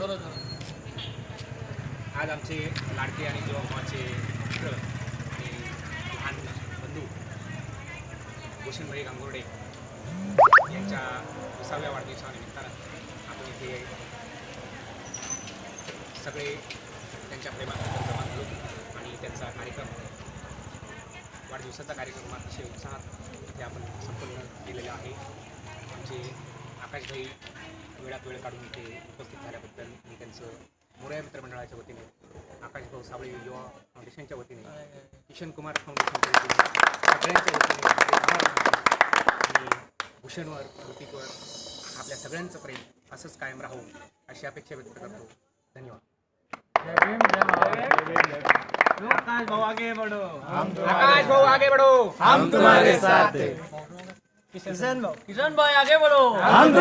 आज आमचे लाडके आणि जीवाभावाचे मित्र आणि लहान बंधू भूषणभाई गांगुर्डे यांच्या 20व्या वाढदिवसानिमित्तानं आपण इथे सगळे त्यांच्या प्रेमात जमा झालो आणि त्यांचा कार्यक्रम वाढदिवसाचा कार्यक्रम अतिशय उत्साहात इथे आपण संपन्न केलेला आहे. आमचे आकाशभाई वेळात वेळ काढून इथे उपस्थित झाल्याबद्दल मी त्यांचं मोरया मित्रमंडळाच्या वतीने, आकाशभाऊ साबळे युवा फाउंडेशनच्या वतीने, किशन कुमार फाउंडेशनच्या वतीने सगळ्यांच्या वतीने आभार मानतो. आणि भूषणवर, ऋतिकवर आपल्या सगळ्यांचं प्रेम असंच कायम राहू अशी अपेक्षा व्यक्त करतो. धन्यवाद. आकाश भाऊ आगे बढ़ो, आकाश भाऊ आगे बढ़ो, हम तुम्हारे साथ हैं. किशन भाई आगे बढ़ो,